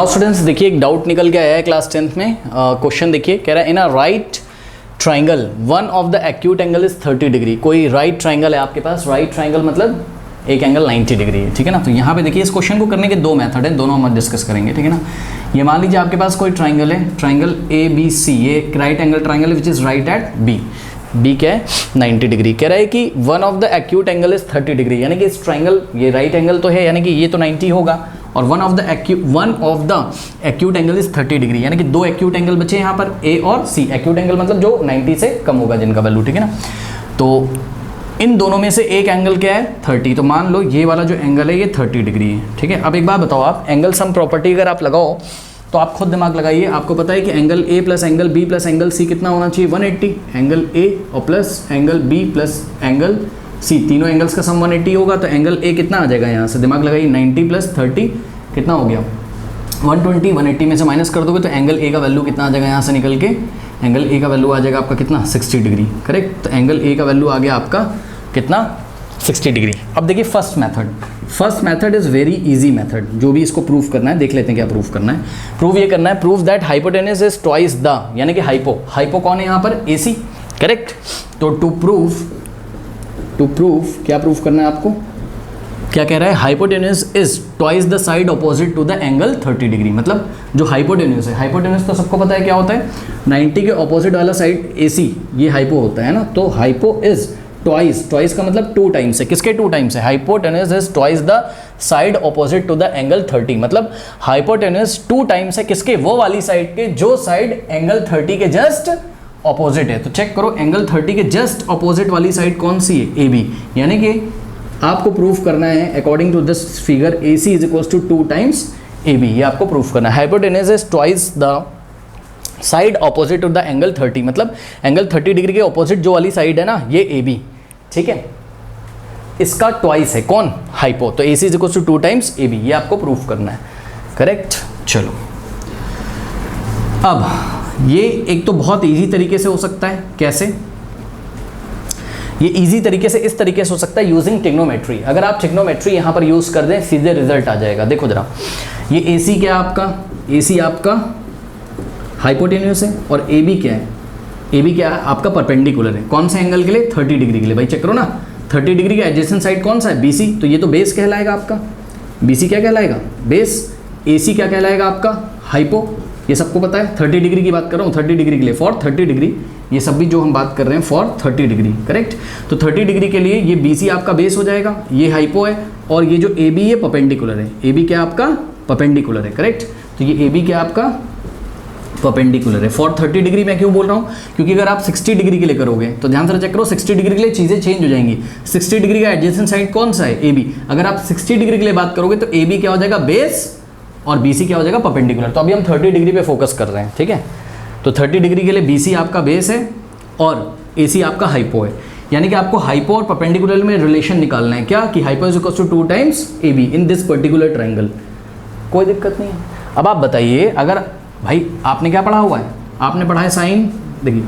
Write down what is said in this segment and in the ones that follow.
Students देखिए एक doubt निकल के आया है क्लास 10th में। क्वेश्चन देखिए, कह रहा है in a right triangle one of the acute angle is 30 degree. कोई राइट ट्राइंगल है आपके पास, राइट ट्राइंगल मतलब एक एंगल 90 डिग्री है, ठीक है ना। तो यहाँ पे देखिए इस क्वेश्चन को करने के दो मेथड हैं, दोनों हम डिस्कस करेंगे, ठीक है ना। ये मान लीजिए आपके पास कोई ट्राइंगल है, ट्राइंगल ए बी सी, ये एक right angle triangle which is right at B क्या है 90 डिग्री। कह रहा है कि one of the acute angle is 30 degree, यानी कि इस ट्राइंगल ये राइट एंगल तो है, यानी कि ये तो 90 होगा, और one of the acute angle is 30 degree, यानी कि दो एक्यूट एंगल बचे यहाँ पर ए और सी। एक्यूट एंगल मतलब जो 90 से कम होगा जिनका वैल्यू, ठीक है ना। तो इन दोनों में से एक एंगल क्या है 30, तो मान लो ये वाला जो एंगल है ये 30 डिग्री है, ठीक है। अब एक बात बताओ, आप एंगल सम प्रॉपर्टी अगर आप लगाओ तो आप खुद दिमाग लगाइए, आपको पता है कि angle A plus angle B plus angle C कितना होना चाहिए 180। एंगल ए और plus angle B plus angle C, तीनों एंगल्स का सम 180 होगा, तो एंगल ए कितना आ जाएगा, यहाँ से दिमाग लगाइए 90 प्लस 30 कितना हो गया 120। 180 में से माइनस कर दोगे तो एंगल ए का वैल्यू कितना आ जाएगा, यहाँ से निकल के एंगल ए का वैल्यू आ जाएगा आपका कितना 60 डिग्री, करेक्ट। तो एंगल ए का वैल्यू आ गया आपका कितना 60 डिग्री। अब देखिए first method is very easy method, जो भी इसको प्रूफ करना है देख लेते हैं क्या प्रूफ करना है। प्रूफ ये करना है, proof that hypotenuse is twice the, यानी कि हाइपो कौन है यहाँ पर AC, करेक्ट। तो टू प्रूफ क्या प्रूफ करना है आपको, क्या कह रहा है, hypotenuse is twice the side opposite to the angle 30 degree. मतलब जो हाइपोटेनस है, हाइपोटेनस तो सबको पता है क्या होता है, 90 के ऑपोजिट वाला साइड AC, ये हाइपो होता है ना। तो हाइपो इज ट्वाइस का मतलब 2 टाइम्स है, किसके 2 टाइम्स है, hypotenuse is twice the side opposite to the angle 30, मतलब हाइपोटेनस 2 टाइम्स है किसके, वो वाली साइड के जो साइड एंगल 30 के जस्ट ऑपोजिट है। तो चेक करो एंगल 30 के जस्ट ऑपोजिट वाली साइड कौन सी है, AB, यानी कि आपको प्रूफ करना है according to this figure AC is equal to 2 times AB, ये आपको प्रूफ करना है। Hypotenuse is twice the side opposite to the angle 30, मतलब एंगल 30 डिग्री के ऑपोजिट जो वाली साइड है ना ये AB, ठीक है, इसका ट्वाइस है कौन, हाइपो। तो AC is equal to 2 times AB, ये आपको प्रूफ करना है, करेक्ट। चलो अब ये एक तो बहुत इजी तरीके से हो सकता है, कैसे, ये इजी तरीके से इस तरीके से हो सकता है यूजिंग ट्रिग्नोमेट्री। अगर आप ट्रिग्नोमेट्री यहाँ पर यूज़ कर दें सीधे रिजल्ट आ जाएगा। देखो जरा, ये AC क्या है आपका, AC आपका हाइपोटेन्यूस है, और AB क्या है, AB क्या है आपका परपेंडिकुलर है, कौन से एंगल के लिए 30 डिग्री के लिए। भाई चेक करो ना, 30 डिग्री का एडजेसेंट साइड कौन सा है BC, तो ये तो बेस कहलाएगा आपका, BC क्या कहलाएगा बेस, AC क्या कहलाएगा आपका हाइपो, ये सबको पता है। 30 डिग्री की बात कर रहा हूँ, 30 डिग्री के लिए फॉर 30 डिग्री, ये सब भी जो हम बात कर रहे हैं फॉर 30 डिग्री, करेक्ट। तो 30 डिग्री के लिए ये BC आपका बेस हो जाएगा, ये हाइपो है, और ये जो AB है परपेंडिकुलर है, AB क्या आपका परपेंडिकुलर है, करेक्ट। तो ये AB क्या आपका परपेंडिकुलर है फॉर 30 डिग्री। मैं क्यों बोल रहा हूँ, क्योंकि अगर आप 60 डिग्री के लिए करोगे तो ध्यान से चेक करो, 60 डिग्री के लिए चीज़ें चेंज हो जाएंगी। 60 डिग्री का एडजेसेंट साइड कौन सा है AB, अगर आप 60 डिग्री के लिए बात करोगे तो AB क्या हो जाएगा बेस और BC क्या हो जाएगा परपेंडिकुलर। तो अभी हम 30 डिग्री पे फोकस कर रहे हैं, ठीक है। तो 30 डिग्री के लिए BC आपका बेस है और AC आपका हाइपो है, यानी कि आपको हाइपो और परपेंडिकुलर में रिलेशन निकालना है, क्या कि hypo is equal to 2 times AB in this particular triangle. कोई दिक्कत नहीं है। अब आप बताइए, अगर भाई आपने क्या पढ़ा हुआ है, आपने पढ़ा है साइन, देखिए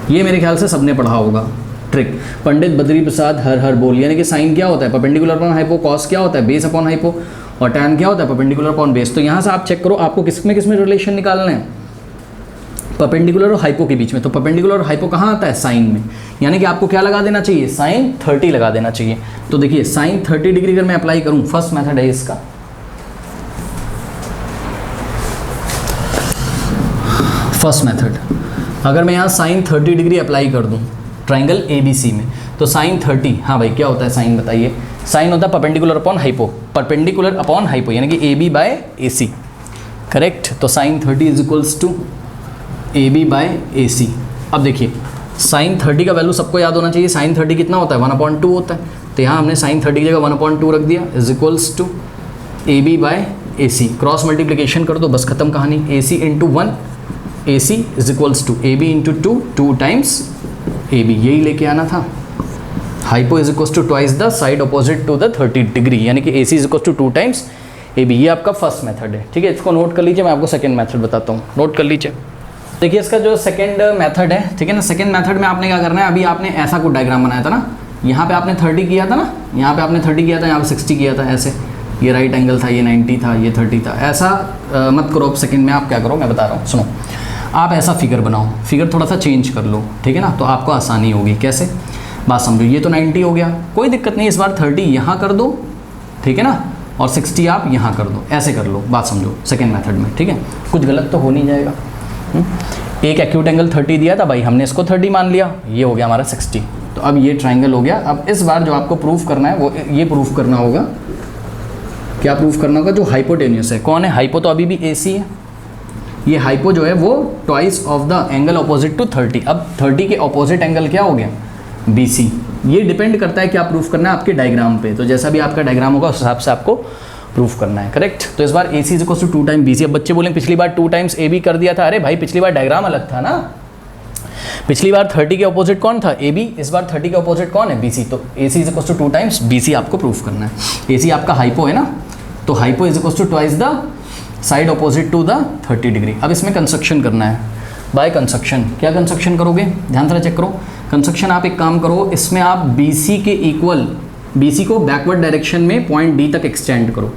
ये मेरे ख्याल से सबने पढ़ा होगा ट्रिक, पंडित बद्री प्रसाद हर हर बोल, यानी कि साइन क्या होता है परपेंडिकुलर अपॉन हाइपो, कॉस क्या होता है बेस अपॉन हाइपो, और टैन क्या होता है परपेंडिकुलर अपॉन बेस। तो यहाँ से आप चेक करो आपको किस में रिलेशन निकालना है, परपेंडिकुलर और हाइपो के बीच में। तो परपेंडिकुलर और हाइपो कहाँ आता है, साइन में, यानी कि आपको क्या लगा देना चाहिए, साइन 30 लगा देना चाहिए। तो देखिए साइन 30 डिग्री अगर मैं अप्लाई करूँ, फर्स्ट मेथड है इसका, फर्स्ट मेथड, अगर मैं यहाँ साइन 30 डिग्री अप्लाई कर दूँ ट्राइंगल ABC में, तो साइन 30, हाँ भाई क्या होता है साइन बताइए, साइन होता है perpendicular upon hypo, perpendicular upon hypo यानी कि AB बाय AC, करेक्ट। तो sine 30 is equals to AB by AC। अब देखिए साइन 30 का वैल्यू सबको याद होना चाहिए, साइन 30 कितना होता है 1/2 होता है, तो यहाँ हमने साइन 30 की जगह 1/2 रख दिया, is equals to AB by AC, cross multiplication कर दो बस खत्म कहानी, AC into 1 AC is equals to AB into 2 times AB, यही लेके आना था। Hypo is equals to twice the side opposite to the 30 degree, यानी कि AC is equals to 2 times AB, ये आपका फर्स्ट मेथड है, ठीक है। इसको नोट कर लीजिए, मैं आपको सेकंड मेथड बताता हूँ, नोट कर लीजिए। देखिए इसका जो सेकंड मेथड है, ठीक है ना, सेकंड मेथड में आपने क्या करना है, अभी आपने ऐसा कुछ डायग्राम बनाया था ना, यहाँ पे आपने 30 किया था ना, यहाँ पे आपने 30 किया था, यहाँ पे 60 किया था, ऐसे ये राइट एंगल था, ये 90 था, ये 30 था। ऐसा मत करो। अब सेकंड में आप क्या करो, मैं बता रहा हूँ, सुनो। आप ऐसा फिगर बनाओ, फिगर थोड़ा सा चेंज कर लो, ठीक है ना, तो आपको आसानी होगी। कैसे, बात समझो। ये तो 90 हो गया, कोई दिक्कत नहीं, इस बार 30 यहाँ कर दो, ठीक है ना, और 60 आप यहाँ कर दो, ऐसे कर लो, बात समझो सेकेंड मेथड में, ठीक है। कुछ गलत तो हो नहीं जाएगा। एक एक्यूट एंगल 30 दिया था भाई, हमने इसको 30 मान लिया, ये हो गया हमारा 60। तो अब ये ट्राइंगल हो गया। अब इस बार जो आपको प्रूफ करना है वो ये प्रूफ करना होगा, क्या प्रूफ करना होगा, जो हाइपोटेन्यूस है। कौन है हाइपो, तो अभी भी AC है। ये हाइपो जो है वो twice of the angle opposite to 30। अब 30 के अपोजिट एंगल क्या हो गया, BC। ये डिपेंड करता है क्या प्रूफ करना है आपके डायग्राम पे, तो जैसा भी आपका डायग्राम होगा उस हिसाब से आपको प्रूफ करना है, करेक्ट। तो इस बार AC is equal to 2 time BC। अब बच्चे बोलें पिछली बार 2 टाइम्स AB कर दिया था। अरे भाई पिछली बार डायग्राम अलग था ना, पिछली बार 30 के अपोजिट कौन था, AB, इस बार 30 के अपोजिट कौन है, BC। तो AC is equal to 2 times BC आपको प्रूफ करना है। AC आपका हाइपो है ना, तो hypo is equal to twice the side opposite to the 30 degree. अब इसमें कंस्ट्रक्शन करना है बाय कंस्ट्रक्शन। क्या कंस्ट्रक्शन करोगे, ध्यान से चेक करो। कंस्ट्रक्शन आप एक काम करो, इसमें आप BC के इक्वल, BC को बैकवर्ड डायरेक्शन में पॉइंट D तक एक्सटेंड करो,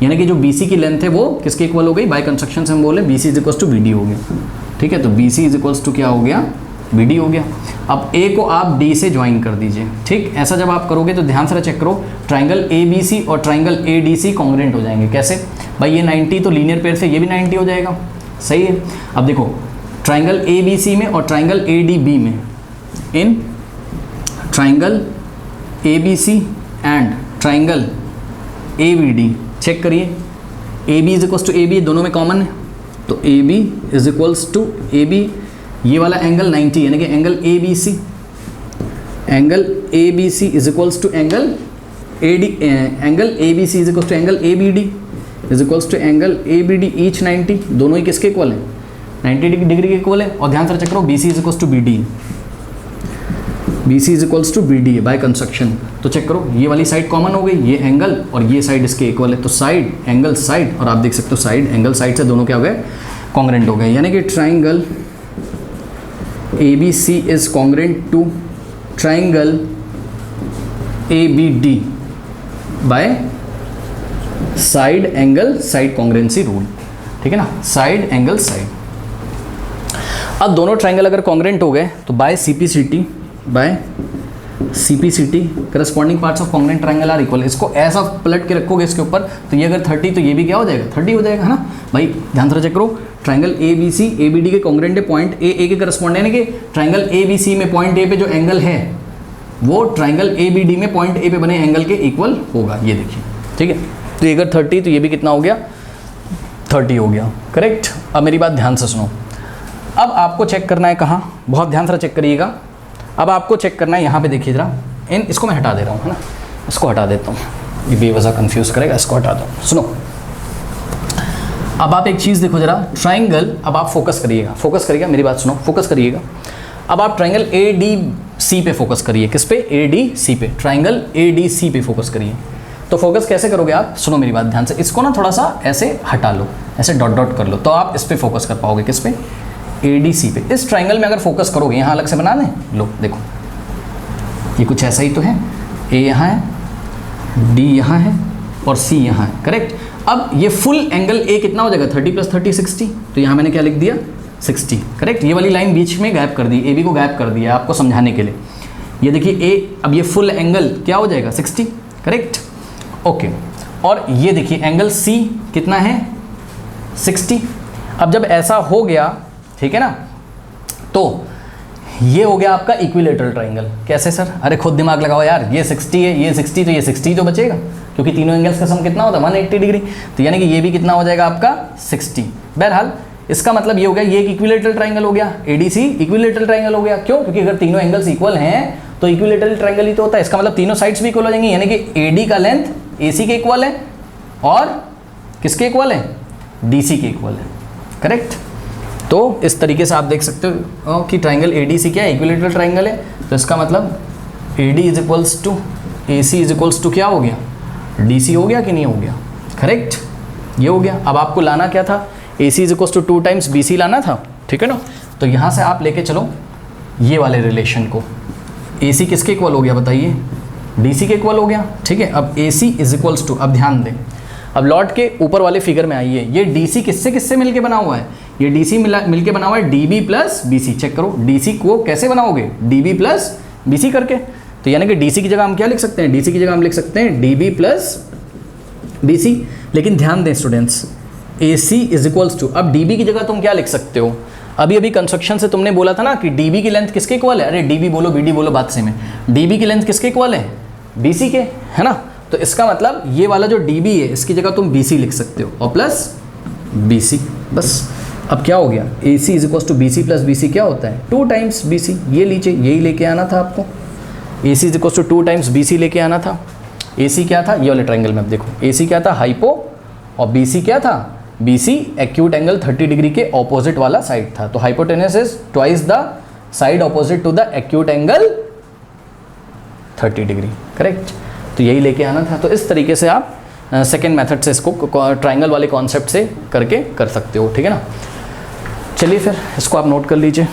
यानी कि जो BC की लेंथ है वो किसके इक्वल हो गई, बाय कंस्ट्रक्शन से हम बोले BC is equal to BD हो गया, ठीक है। तो BC इज इक्वल टू क्या हो गया, BD हो गया। अब A को आप D से ज्वाइन कर दीजिए, ठीक। ऐसा जब आप करोगे तो ध्यान से चेक करो, ट्राइंगल ABC और ट्राइंगल ADC कॉन्ग्रेंट हो जाएंगे। कैसे भाई, ये 90 तो लीनियर पेयर से ये भी 90 हो जाएगा, सही है। अब देखो ट्राइंगल ABC में और ट्राइंगल ADB में, in triangle ABC and triangle ABD check करिए, AB is equals to AB दोनों में कॉमन है, तो AB is equals to AB, ये वाला एंगल 90 यानी कि angle ABC, angle ABC is equals to angle AD, angle ABC is equals to angle ABD is equals to angle ABD, each 90, दोनों ही किसके इक्वल है, 90 डिग्री के इक्वल है। और ध्यान से चेक करो, BC is equals to BD, BC is equals to BD है बाय कंस्ट्रक्शन। तो चेक करो, ये वाली साइड कॉमन हो गई, ये एंगल और ये साइड इसके इक्वल है, तो साइड एंगल साइड, और आप देख सकते हो साइड एंगल साइड से दोनों क्या हो गए, कॉन्ग्रेंट हो गए, यानी कि triangle ABC is congruent to triangle ABD by side angle side congruency rule, ठीक है ना, साइड एंगल साइड। अब दोनों ट्राइंगल अगर कॉन्ग्रेंट हो गए तो by CPCT corresponding parts of congruent triangle are equal. इसको ऐसा पलट के रखोगे इसके ऊपर, तो ये अगर 30 तो ये भी क्या हो जाएगा, 30 हो जाएगा, है ना भाई। ध्यान से चेक करो, ट्राइंगल ABC ABD के कॉन्ग्रेंट है पॉइंट A के करस्पॉन्ड, यानी कि ट्राइंगल ABC में पॉइंट A पे जो एंगल है वो ट्राइंगल ABD में पॉइंट A पे बने एंगल के इक्वल होगा, ये देखिए, ठीक है। तो ये अगर 30 तो ये भी कितना हो गया, 30 हो गया, करेक्ट। अब मेरी बात ध्यान से सुनो, अब आपको चेक करना है कहाँ, बहुत ध्यान से चेक करिएगा। अब आपको चेक करना है यहाँ पे, देखिए जरा, इसको मैं हटा दे रहा हूँ, है ना, इसको हटा देता हूँ, ये बेवजह कंफ्यूज करेगा, इसको हटा दो। सुनो, अब आप एक चीज़ देखो जरा, ट्राइंगल, अब आप फोकस करिएगा, मेरी बात सुनो, फोकस करिएगा। अब आप ट्राइंगल ADC पे फोकस करिए, किस पे, ADC पे, ट्राइंगल ADC पे फोकस करिए। तो फोकस कैसे करोगे आप, सुनो मेरी बात ध्यान से, इसको ना थोड़ा सा ऐसे हटा लो, ऐसे डॉट डॉट कर लो, तो आप इस पे फोकस कर पाओगे, किस पे, ADC पे। इस ट्राइंगल में अगर फोकस करोगे, यहाँ अलग से बना दें, लो देखो, ये कुछ ऐसा ही तो है, A यहाँ है, D यहाँ है और C यहाँ है, करेक्ट। अब ये फुल एंगल A कितना हो जाएगा, 30 + 30 60, तो यहाँ मैंने क्या लिख दिया, 60, करेक्ट। ये वाली लाइन बीच में गैप कर दी, AB को गैप कर दिया आपको समझाने के लिए। ये देखिए A, अब ये फुल एंगल क्या हो जाएगा, 60, करेक्ट, ओके। और ये देखिए एंगल C कितना है, 60। अब जब ऐसा हो गया, ठीक है ना, तो ये हो गया आपका इक्विलेटरल ट्राइंगल। कैसे सर, अरे खुद दिमाग लगाओ यार, ये 60 है, ये 60, तो ये 60 तो बचेगा, क्योंकि तीनों एंगल्स का सम कितना होता है, 180 डिग्री, तो यानी कि ये भी कितना हो जाएगा आपका, 60। बहरहाल इसका मतलब ये हो गया, ये एक इक्विलेटरल ट्राइंगल हो गया, ADC इक्विलेटरल ट्राइंगल हो गया। क्यों, क्योंकि अगर तीनों एंगल्स इक्वल हैं तो इक्विलेटरल ट्राइंगल ही तो होता है, इसका मतलब तीनों साइड्स भी इक्वल हो जाएंगी, यानी कि AD का लेंथ AC के इक्वल है और किसके इक्वल है, DC के इक्वल है, करेक्ट। तो इस तरीके से आप देख सकते हो कि ट्राइंगल ADC क्या है, इक्विलेटरल ट्राइंगल है, तो इसका मतलब AD is equals to AC is equals to क्या हो गया, DC हो गया कि नहीं हो गया, करेक्ट, ये हो गया। अब आपको लाना क्या था, AC is equals to 2 times BC लाना था, ठीक है ना। तो यहाँ से आप लेके चलो ये वाले रिलेशन को, AC किसके इक्वल हो गया बताइए, DC के इक्वल हो गया, ठीक है। अब AC इज इक्वल्स टू, अब ध्यान दें, अब लौट के ऊपर वाले फिगर में आइए, ये डीसी किससे किससे मिलके बना हुआ है, ये डीसी मिलके बना हुआ है डीबी प्लस बीसी। चेक करो डीसी को कैसे बनाओगे, डीबी प्लस बीसी करके। तो यानी कि डीसी की जगह हम क्या लिख सकते हैं, डीसी की जगह हम लिख सकते हैं डीबी प्लस बीसी। लेकिन ध्यान दें students, AC is equals to, अब डीबी की जगह तुम क्या लिख सकते हो, अभी अभी कंस्ट्रक्शन से तुमने बोला था ना कि डीबी की लेंथ किसके इक्वल है, अरे डीबी बोलो बीडी बोलो बात सेम है, डीबी की लेंथ किसके इक्वल है, बीसी के, है ना। तो इसका मतलब ये वाला जो डीबी है इसकी जगह तुम बीसी लिख सकते हो और प्लस बीसी, बस। अब क्या हो गया, AC is equals to BC plus BC क्या होता है 2 टाइम्स BC। ये लीजिए, यही लेके आना था आपको, AC is equals to 2 times BC लेके आना था। AC क्या था, ये वाले ट्रायंगल में अब देखो, AC क्या था हाइपो और BC क्या था, BC एक्यूट एंगल 30 डिग्री के ऑपोजिट वाला साइड था। तो hypotenuse is twice the side opposite to the acute angle 30 degree, correct. तो यही लेके आना था। तो इस तरीके से आप सेकेंड मेथड से इसको ट्रायंगल वाले कॉन्सेप्ट से करके कर सकते हो, ठीक है ना। चलिए फिर इसको आप नोट कर लीजिए।